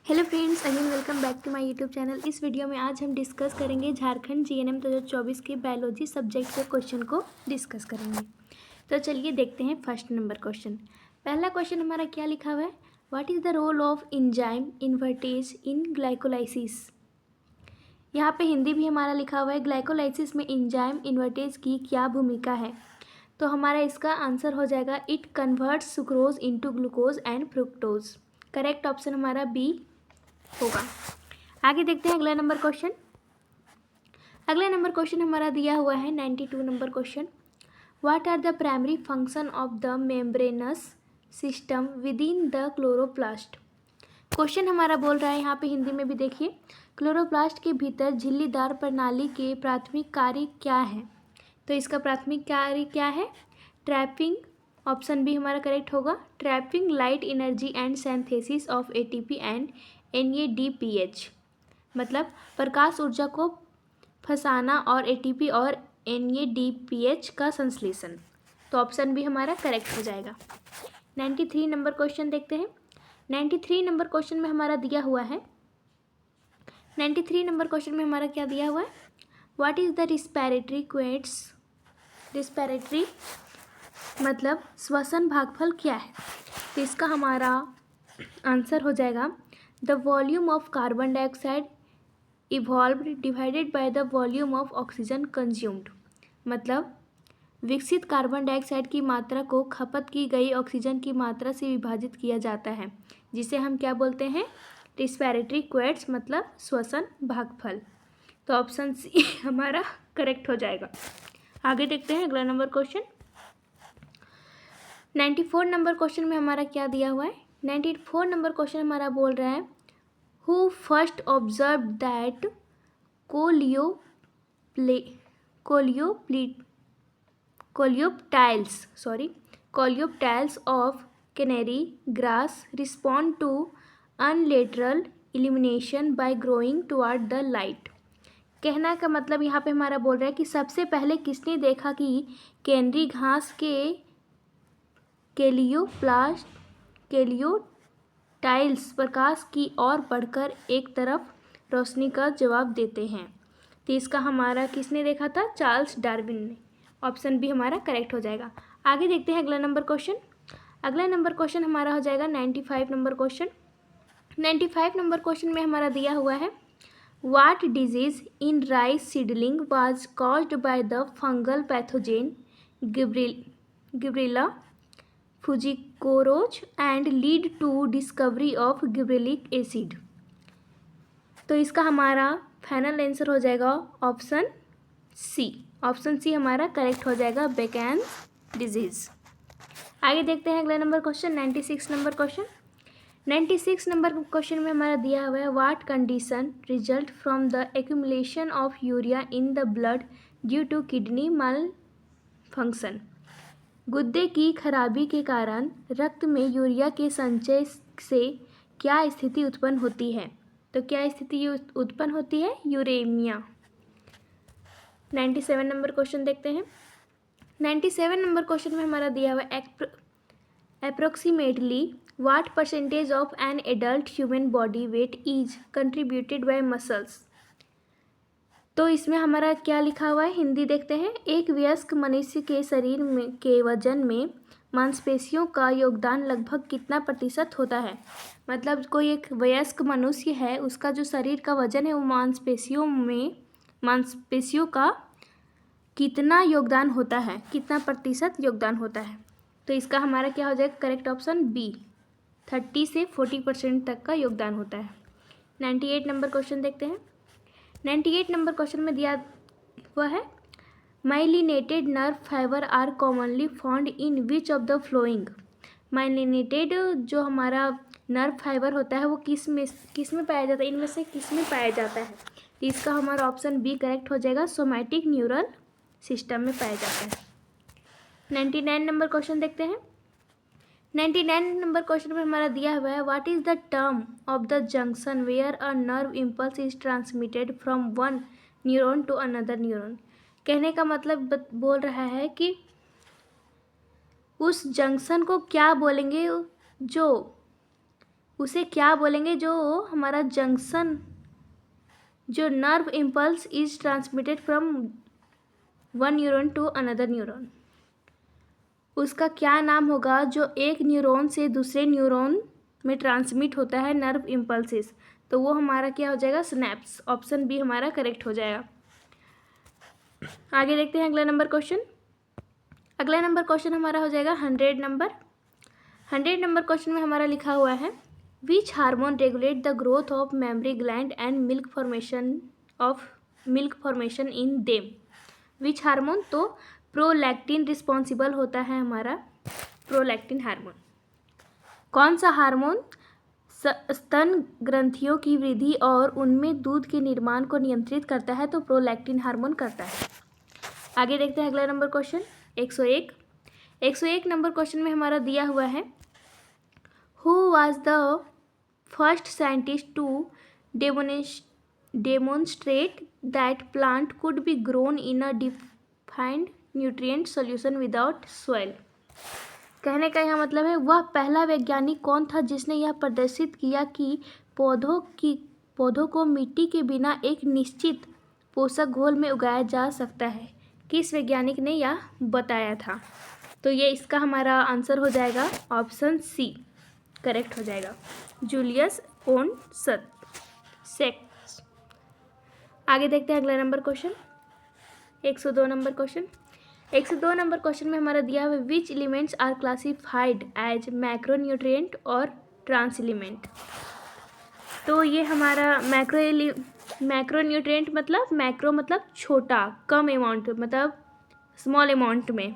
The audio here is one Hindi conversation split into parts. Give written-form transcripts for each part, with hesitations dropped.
Hello friends, again welcome back to my YouTube channel. इस वीडियो में आज हम डिस्कस करेंगे झारखंड जीएनएम 2024 के बायोलॉजी सब्जेक्ट के क्वेश्चन को डिस्कस करेंगे। तो चलिए देखते हैं फर्स्ट नंबर क्वेश्चन। पहला क्वेश्चन हमारा क्या लिखा हुआ है, what is the role of enzyme invertase in glycolysis. यहाँ पे हिंदी भी हमारा लिखा हुआ है, ग्लाइकोलाइसिस में एंजाइम इन्वर्टेज की क्या भूमिका है। तो हमारा इसका आंसर हो जाएगा it converts sucrose into glucose and fructose. Correct option हमारा बी होगा। आगे देखते हैं अगला नंबर क्वेश्चन। अगला नंबर क्वेश्चन हमारा दिया हुआ है 92 number question. What are the primary function of the membranous system within the chloroplast. Question हमारा बोल रहा है यहाँ पे हिंदी में भी देखिए, क्लोरोप्लास्ट के भीतर झिल्लीदार प्रणाली के प्राथमिक कार्य क्या है। तो इसका प्राथमिक कार्य क्या है, ट्रैपिंग। ऑप्शन बी हमारा करेक्ट होगा, trapping light energy and synthesis of ATP and NADPH, मतलब प्रकाश ऊर्जा को फंसाना और एटीपी और NADPH का संश्लेषण। तो ऑप्शन भी हमारा करेक्ट हो जाएगा। 93 नंबर क्वेश्चन देखते हैं। 93 नंबर क्वेश्चन में हमारा दिया हुआ है, 93 नंबर क्वेश्चन में हमारा क्या दिया हुआ है, what is the respiratory quotes. Respiratory मतलब श्वसन भागफल क्या है। तो इसका हमारा आंसर हो जाएगा the volume of carbon dioxide evolved divided by the volume of oxygen consumed, मतलब विकसित कार्बन डाइऑक्साइड की मात्रा को खपत की गई ऑक्सीजन की मात्रा से विभाजित किया जाता है, जिसे हम क्या बोलते हैं, रिस्पिरेटरी क्वेट्स, मतलब श्वसन भागफल। तो ऑप्शन सी हमारा करेक्ट हो जाएगा। आगे देखते हैं अगला नंबर क्वेश्चन। 94 नंबर क्वेश्चन में हमारा क्या दिया हुआ है, 94 नंबर क्वेश्चन हमारा बोल रहा है who first observe that coleoptiles of canary grass respond to unilateral illumination by growing toward the light. कहना का मतलब यहाँ पे हमारा बोल रहा है कि सबसे पहले किसने देखा कि कैनरी घास के केलियोटाइल्स प्रकाश की ओर बढ़कर एक तरफ रोशनी का जवाब देते हैं। तो इसका हमारा किसने देखा था, चार्ल्स डार्विन ने। ऑप्शन बी हमारा करेक्ट हो जाएगा। आगे देखते हैं अगला नंबर क्वेश्चन। अगला नंबर क्वेश्चन हमारा हो जाएगा 95 नंबर क्वेश्चन। 95 नंबर क्वेश्चन में हमारा दिया हुआ है what disease in rice seedling was caused by the fungal pathogen Gibberella fujikuroi and lead to discovery of gibberellic acid. तो इसका हमारा फाइनल आंसर हो जाएगा ऑप्शन सी। ऑप्शन सी हमारा करेक्ट हो जाएगा, बेकेन्स डिजीज। आगे देखते हैं अगला number question 96 number question. 96 number question में हमारा दिया हुआ है what condition result from the accumulation of urea in the blood due to kidney malfunction. गुर्दे की खराबी के कारण रक्त में यूरिया के संचय से क्या स्थिति उत्पन्न होती है। तो क्या स्थिति उत्पन्न होती है, यूरेमिया। 97 नंबर क्वेश्चन देखते हैं। 97 नंबर क्वेश्चन में हमारा दिया हुआ approximately what percentage of an adult human body weight is contributed bye muscles. तो इसमें हमारा क्या लिखा हुआ है, हिंदी देखते हैं। एक वयस्क मनुष्य के शरीर में के वजन में मांसपेशियों का योगदान लगभग कितना प्रतिशत होता है। मतलब कोई एक वयस्क मनुष्य है, उसका जो शरीर का वजन है वो मांसपेशियों का कितना योगदान होता है, कितना प्रतिशत योगदान होता है। तो इसका हमारा क्या हो जाएगा, करेक्ट ऑप्शन बी, 30 से 40% तक का योगदान होता है। 98 नंबर क्वेश्चन देखते हैं। 98 नंबर क्वेश्चन में दिया हुआ है myelinated nerve fibre are commonly found in which of the following. Myelinated जो हमारा नर्व फाइबर होता है वो किस में पाया जाता है, इनमें से किस में पाया जाता है। तो इसका हमारा ऑप्शन बी करेक्ट हो जाएगा, सोमैटिक न्यूरल सिस्टम में पाया जाता है। 99 नंबर क्वेश्चन देखते हैं। 99 नंबर क्वेश्चन में हमारा दिया हुआ है what is the term of the junction where a nerve impulse is transmitted from one neuron to another neuron. कहने का मतलब बोल रहा है कि उस जंक्शन को क्या बोलेंगे जो उसे क्या बोलेंगे? जो हमारा जंक्शन, जो nerve impulse is transmitted from one neuron to another neuron, उसका क्या नाम होगा? जो एक न्यूरॉन से दूसरे न्यूरॉन में ट्रांसमिट होता है नर्व इम्पल्सिस, तो वो हमारा क्या हो जाएगा? स्नैप्स। ऑप्शन बी हमारा करेक्ट हो जाएगा। आगे देखते हैं अगला नंबर क्वेश्चन। अगला नंबर क्वेश्चन हमारा हो जाएगा 100 नंबर। 100 नंबर क्वेश्चन में हमारा लिखा हुआ है which hormone regulate the growth of mammary gland and milk formation in them. Which hormone? तो प्रोलैक्टिन रिस्पॉन्सिबल होता है हमारा, प्रोलैक्टिन हार्मोन। कौन सा हार्मोन स्तन ग्रंथियों की वृद्धि और उनमें दूध के निर्माण को नियंत्रित करता है? तो प्रोलैक्टिन हार्मोन करता है। आगे देखते हैं अगला नंबर क्वेश्चन 101। 101 नंबर क्वेश्चन में हमारा दिया हुआ है who was the first scientist to demonstrate that plant could be grown in a defined nutrient solution without soil. कहने का यह मतलब है वह पहला वैज्ञानिक कौन था जिसने यह प्रदर्शित किया कि पौधों को मिट्टी के बिना एक निश्चित पोषक घोल में उगाया जा सकता है। किस वैज्ञानिक ने यह बताया था? तो ये इसका हमारा आंसर हो जाएगा ऑप्शन सी करेक्ट हो जाएगा, जूलियस ओन सेक्स। आगे देखते हैं अगला number question 102 number question. 102 number question में हमारा दिया हुआ which elements are classified as macronutrient और ट्रांस एलिमेंट। तो ये हमारा मैक्रोन्यूट्रिएंट मतलब मैक्रो मतलब छोटा, कम अमाउंट मतलब स्मॉल अमाउंट में।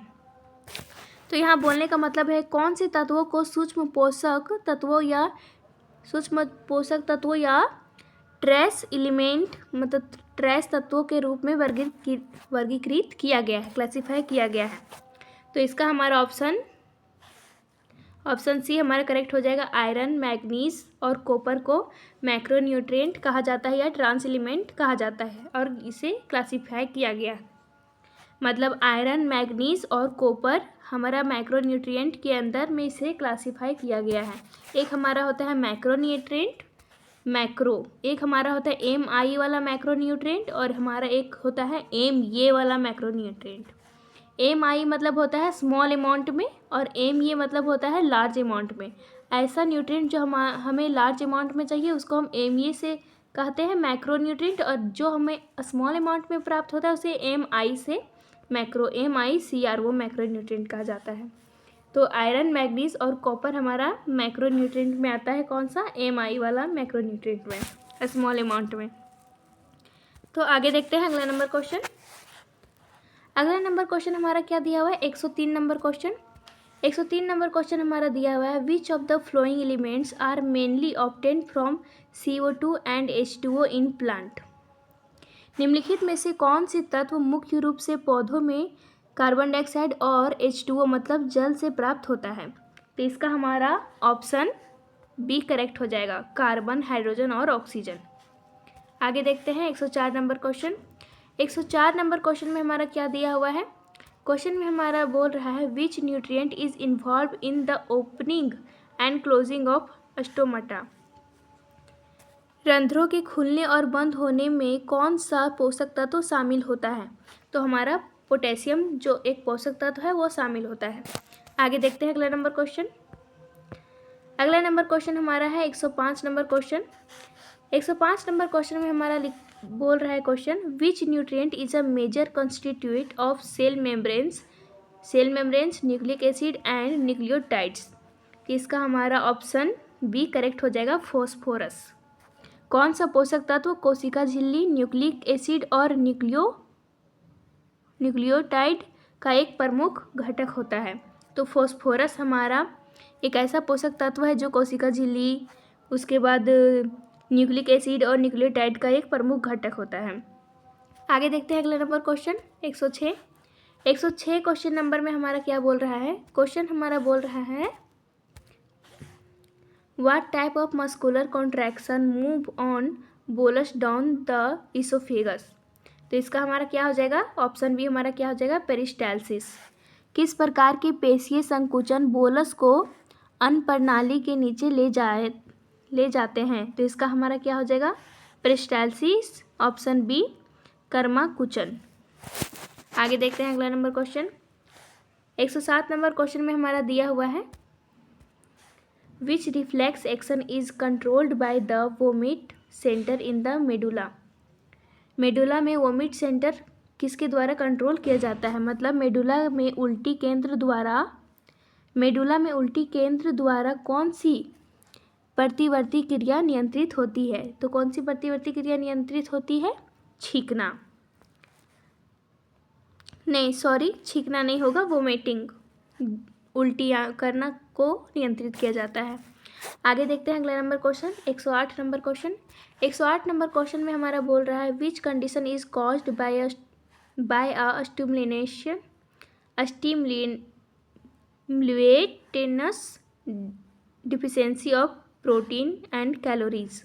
तो यहाँ बोलने का मतलब है कौन से तत्वों को सूक्ष्म पोषक तत्वों या ट्रेस एलिमेंट मतलब ट्रेस तत्वों के रूप में वर्गीकृत किया गया है, क्लासिफाई किया गया है। तो इसका हमारा ऑप्शन सी हमारा करेक्ट हो जाएगा। आयरन, मैग्नीज और कॉपर को मैक्रोन्यूट्रिएंट कहा जाता है या ट्रांस एलिमेंट कहा जाता है और इसे क्लासिफाई किया गया है। मतलब आयरन, मैग्नीज और कॉपर हमारा मैक्रोन्यूट्रिएंट के अंदर में इसे क्लासिफाई किया गया है। एक हमारा होता है मैक्रोन्यूट्रिएंट एक हमारा होता है MI वाला मैक्रोन्यूट्रिएंट और हमारा एक होता है MA वाला मैक्रोन्यूट्रिएंट। MI मतलब होता है स्मॉल अमाउंट में और MA मतलब होता है लार्ज अमाउंट में। ऐसा न्यूट्रिएंट जो हमें लार्ज अमाउंट में चाहिए उसको हम MA से कहते हैं मैक्रोन्यूट्रिएंट, और जो हमें स्मॉल अमाउंट में प्राप्त होता है उसे MI से MICRO मैक्रोन्यूट्रिएंट कहा जाता है। तो आयरन, मैग्नीज और कॉपर हमारा मैक्रोन्यूट्रिएंट में आता है। कौन सा? MI वाला मैक्रोन्यूट्रिएंट में, स्मॉल अमाउंट में। तो आगे देखते हैं अगला नंबर क्वेश्चन। अगला नंबर क्वेश्चन हमारा क्या दिया हुआ है? 103 नंबर क्वेश्चन। 103 नंबर क्वेश्चन हमारा दिया हुआ है which of the following elements are mainly obtained from CO2 and H2O in plant. निम्नलिखित में से कौन से तत्व मुख्य रूप से पौधों में कार्बन डाइऑक्साइड और H2O मतलब जल से प्राप्त होता है? तो इसका हमारा ऑप्शन बी करेक्ट हो जाएगा, कार्बन, हाइड्रोजन और ऑक्सीजन। आगे देखते हैं 104 नंबर क्वेश्चन। 104 नंबर क्वेश्चन में हमारा क्या दिया हुआ है? क्वेश्चन में हमारा बोल रहा है which nutrient is involve in the opening and closing of stomata. रंध्रों के खुलने और बंद होने में कौन सा पोषक तत्व शामिल होता है? तो हमारा पोटेशियम जो एक पोषक तत्व है वो शामिल होता है। आगे देखते हैं अगला नंबर क्वेश्चन। अगला नंबर क्वेश्चन हमारा है 105 नंबर क्वेश्चन। 105 नंबर क्वेश्चन में हमारा बोल रहा है question which nutrient is a major constituent of cell membranes, nucleic acid and nucleotides. इसका हमारा ऑप्शन बी करेक्ट हो जाएगा, फॉस्फोरस। कौन सा पोषक तत्व कोशिका झिल्ली, न्यूक्लिक एसिड और न्यूक्लियोटाइड का एक प्रमुख घटक होता है? तो फॉस्फोरस हमारा एक ऐसा पोषक तत्व है जो कोशिका झिल्ली, उसके बाद न्यूक्लिक एसिड और न्यूक्लियोटाइड का एक प्रमुख घटक होता है। आगे देखते हैं अगला नंबर क्वेश्चन 106। 106 क्वेश्चन नंबर में हमारा क्या बोल रहा है? क्वेश्चन हमारा बोल रहा है What type of muscular contraction move on bolus down the esophagus? तो इसका हमारा क्या हो जाएगा? ऑप्शन बी हमारा क्या हो जाएगा? पेरिस्टाल्सिस। किस प्रकार के पेशीय संकुचन बोलस को अन्न प्रणाली के नीचे ले ले जाते हैं, तो इसका हमारा क्या हो जाएगा, पेरिस्टालसिस। Option B कर्माकुचन। आगे देखते हैं अगला नंबर क्वेश्चन। 107 नंबर क्वेश्चन में हमारा दिया हुआ है, which reflex action is controlled by the vomit centre in the medulla. Medulla में वोमिट सेंटर किसके द्वारा कंट्रोल किया जाता है, मतलब मेडुला में उल्टी केंद्र द्वारा कौन सी प्रतिवर्ती क्रिया नियंत्रित होती है। तो कौन सी प्रतिवर्ती क्रिया नियंत्रित होती है, छींकना नहीं होगा, वोमिटिंग, उल्टियाँ करना को नियंत्रित किया जाता है। आगे देखते हैं अगला number question, 108 number question. 108 number question में हमारा बोल रहा है, which condition is caused by a simultaneous deficiency of protein and calories.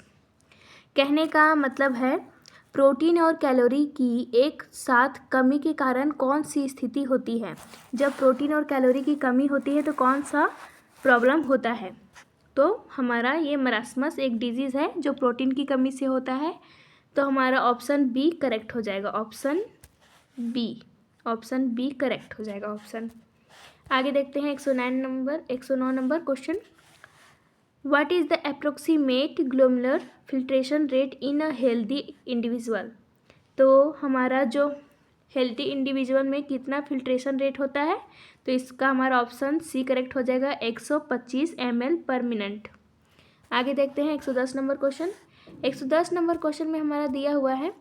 कहने का मतलब है, प्रोटीन और कैलोरी की एक साथ कमी के कारण कौन सी स्थिति होती है। जब प्रोटीन और कैलोरी की कमी होती है तो कौन सा प्रॉब्लम होता है, तो हमारा ये मरास्मस एक डिजीज़ है जो प्रोटीन की कमी से होता है। तो हमारा ऑप्शन बी करेक्ट हो जाएगा, ऑप्शन बी करेक्ट हो जाएगा ऑप्शन। आगे देखते हैं 109 number question, what is the approximate glomerular filtration rate in a healthy individual. तो हमारा जो हेल्दी इंडिविजुअल में कितना फिल्ट्रेशन रेट होता है, तो इसका हमारा ऑप्शन सी करेक्ट हो जाएगा, 125 ml पर मिनट। आगे देखते हैं 110 नंबर क्वेश्चन। 110 नंबर क्वेश्चन में हमारा दिया हुआ है,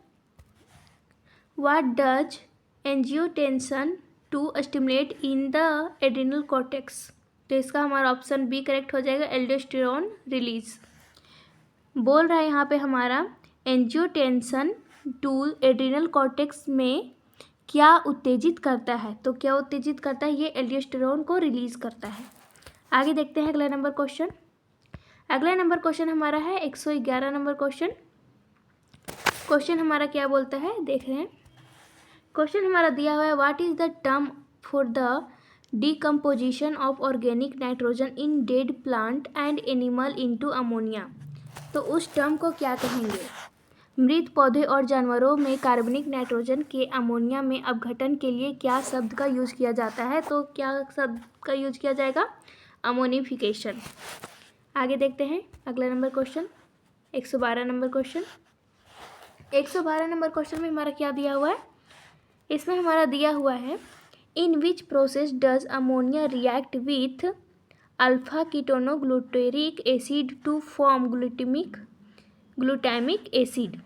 what does angiotensin two stimulate in the adrenal cortex. तो इसका हमारा ऑप्शन बी करेक्ट हो जाएगा, एल्डोस्टेरोन रिलीज। बोल रहा है यहाँ पे हमारा, एंजियोटेंसन टू एड्रिनल कॉर्टेक्स में क्या उत्तेजित करता है, तो क्या उत्तेजित करता है, ये एल्डोस्टेरोन को रिलीज करता है। आगे देखते हैं अगला नंबर क्वेश्चन। अगला नंबर क्वेश्चन हमारा है 111 नंबर क्वेश्चन। क्वेश्चन हमारा क्या बोलता है, देख रहे हैं। क्वेश्चन हमारा दिया हुआ है, what is the term for the decomposition of organic nitrogen in dead plant and animal into ammonia. तो उस टर्म को क्या कहेंगे। मृत पौधे और जानवरों में कार्बनिक नाइट्रोजन के अमोनिया में अपघटन के लिए क्या शब्द का यूज किया जाता है, तो क्या शब्द का यूज किया जाएगा, अमोनिफिकेशन। आगे देखते हैं अगला number question, 112 number question. 112 number question में हमारा क्या दिया हुआ है, इसमें हमारा दिया हुआ है, in which process does ammonia react with alpha ketoglutaric acid to form glutamic acid.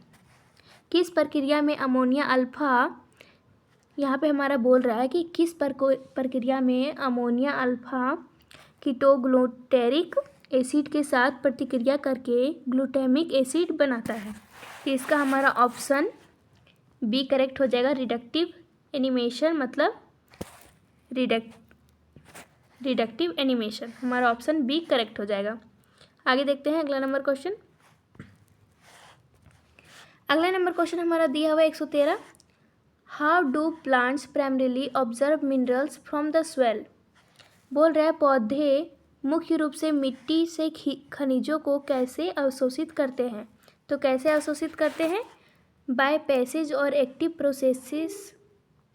किस प्रक्रिया में अमोनिया अल्फा, यहाँ पे हमारा बोल रहा है कि किस प्रक्रिया में अमोनिया अल्फा कीटोग्लूटेरिक एसिड के साथ प्रतिक्रिया करके ग्लूटामिक एसिड बनाता है। तो इसका हमारा ऑप्शन बी करेक्ट हो जाएगा, रिडक्टिव एनिमेशन, मतलब रिडक्टिव एनिमेशन, हमारा ऑप्शन बी करेक्ट हो जाएगा। आगे देखते हैं अगला नंबर क्वेश्चन। अगला नंबर क्वेश्चन हमारा दिया हुआ है 113, how do plants primarily observe minerals from the swell. बोल रहा है, पौधे मुख्य रूप से मिट्टी से खनिजों को कैसे अवशोषित करते हैं। तो कैसे अवशोषित करते हैं, बाय पैसेज और active processes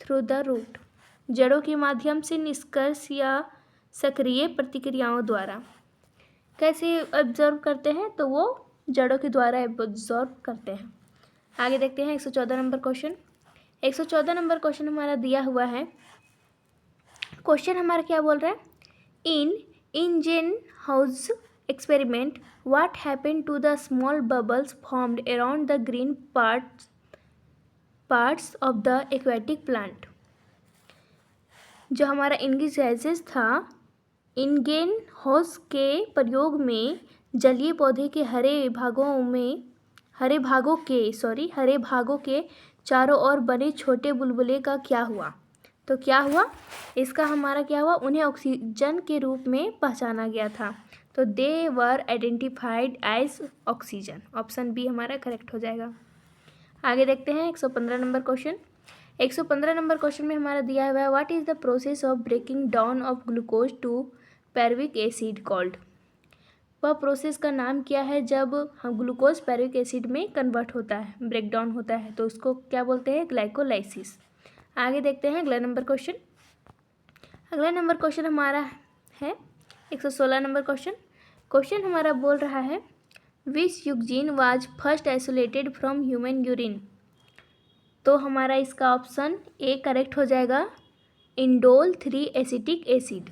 through the root, जड़ों के माध्यम से, निष्कर्ष या सक्रिय प्रतिक्रियाओं द्वारा। कैसे ऑब्जर्व करते हैं, तो वो जड़ों के द्वारा ऑब्जर्व करते हैं। आगे देखते हैं 114 नंबर क्वेश्चन। 114 नंबर क्वेश्चन हमारा दिया हुआ है, क्वेश्चन हमारा क्या बोल रहा है, in Ingenhousz experiment what happened to the small bubbles formed around the green parts of the aquatic plant. जो हमारा इंग्लिश गैसेस था, इंगेनहाउस के प्रयोग में जलीय पौधे के हरे भागों के चारों ओर बने छोटे बुलबुले का क्या हुआ। तो क्या हुआ, इसका हमारा क्या हुआ, उन्हें ऑक्सीजन के रूप में पहचाना गया था। तो they were identified as oxygen, option B हमारा करेक्ट हो जाएगा। आगे देखते हैं 115 नंबर क्वेश्चन। 115 नंबर क्वेश्चन में हमारा दिया हुआ है, what is the process of breaking down of glucose to pyruvic acid called. वह प्रोसेस का नाम क्या है जब हम ग्लूकोज पैरुविक एसिड में कन्वर्ट होता है, ब्रेक डाउन होता है, तो उसको क्या बोलते हैं? ग्लाइकोलाइसिस। आगे देखते हैं अगला नंबर क्वेश्चन। अगला नंबर क्वेश्चन हमारा है 116 नंबर क्वेश्चन। क्वेश्चन हमारा बोल रहा है which Eugene was first isolated from human urine. तो हमारा इसका ऑप्शन ए करेक्ट हो जाएगा, इंडोल 3 एसिटिक एसिड।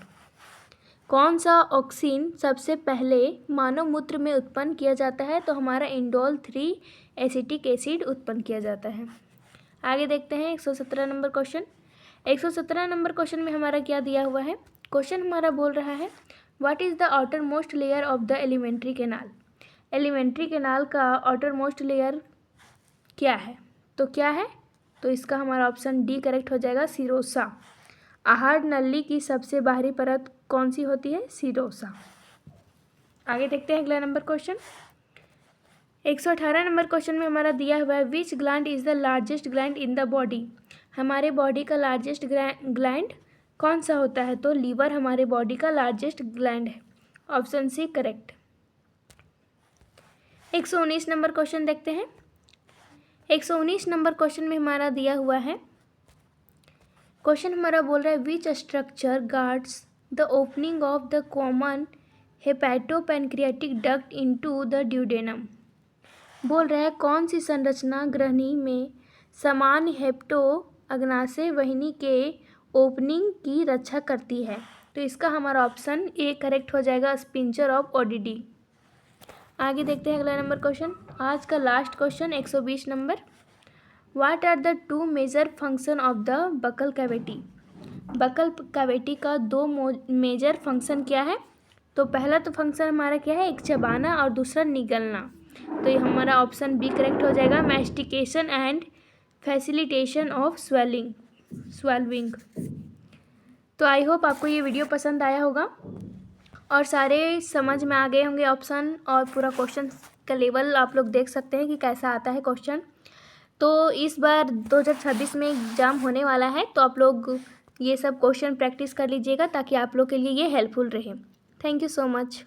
कौन सा ऑक्सीन सबसे पहले मानव मूत्र में उत्पन्न किया जाता है? तो हमारा इंडोल 3 एसिटिक एसिड उत्पन्न किया जाता है। आगे देखते हैं 117 नंबर क्वेश्चन। 117 नंबर क्वेश्चन में हमारा क्या दिया हुआ है? क्वेश्चन हमारा बोल रहा है what is the outer most layer of the alimentary canal. Alimentary canal का आउटर मोस्ट लेयर क्या है? तो क्या है? तो इसका हमारा ऑप्शन डी करेक्ट हो जाएगा, सीरोसा। आहार नली की सबसे बाहरी परत कौन सी होती है? सीरोसा। आगे देखते हैं अगला नंबर क्वेश्चन। 118 नंबर क्वेश्चन में हमारा दिया हुआ है which gland is the largest gland in the body. हमारे बॉडी का लार्जेस्ट ग्लैंड कौन सा होता है? तो लीवर हमारे बॉडी का लार्जेस्ट ग्लैंड है, option C correct. 119 number question देखते हैं। 119 नंबर क्वेश्चन में हमारा दिया हुआ है, क्वेश्चन हमारा बोल रहा है which structure guards the opening of the common hepatopancreatic duct into the duodenum. बोल रहा है कौन सी संरचना ग्रहणी में समान हेप्टो अग्नाशय वाहिनी के ओपनिंग की रक्षा करती है? तो इसका हमारा ऑप्शन ए करेक्ट हो जाएगा, स्पिंचर ऑफ ओडिडी। आगे देखते हैं अगला नंबर क्वेश्चन, आज का last question 120 number. What are the two major function of the buccal cavity. Buccal cavity का दो मेजर फंक्शन क्या है? तो पहला तो फंक्शन हमारा क्या है? एक चबाना और दूसरा निगलना। तो ये हमारा ऑप्शन बी करेक्ट हो जाएगा, मैस्टिकेशन एंड फैसिलिटेशन ऑफ स्वेलविंग। तो आई होप आपको ये वीडियो पसंद आया होगा और सारे समझ में आ गए होंगे ऑप्शन, और पूरा क्वेश्चन का लेवल आप लोग देख सकते हैं कि कैसा आता है क्वेश्चन। तो इस बार 2026 में एग्ज़ाम होने वाला है, तो आप लोग ये सब क्वेश्चन प्रैक्टिस कर लीजिएगा ताकि आप लोग के लिए ये हेल्पफुल रहे। Thank you so much.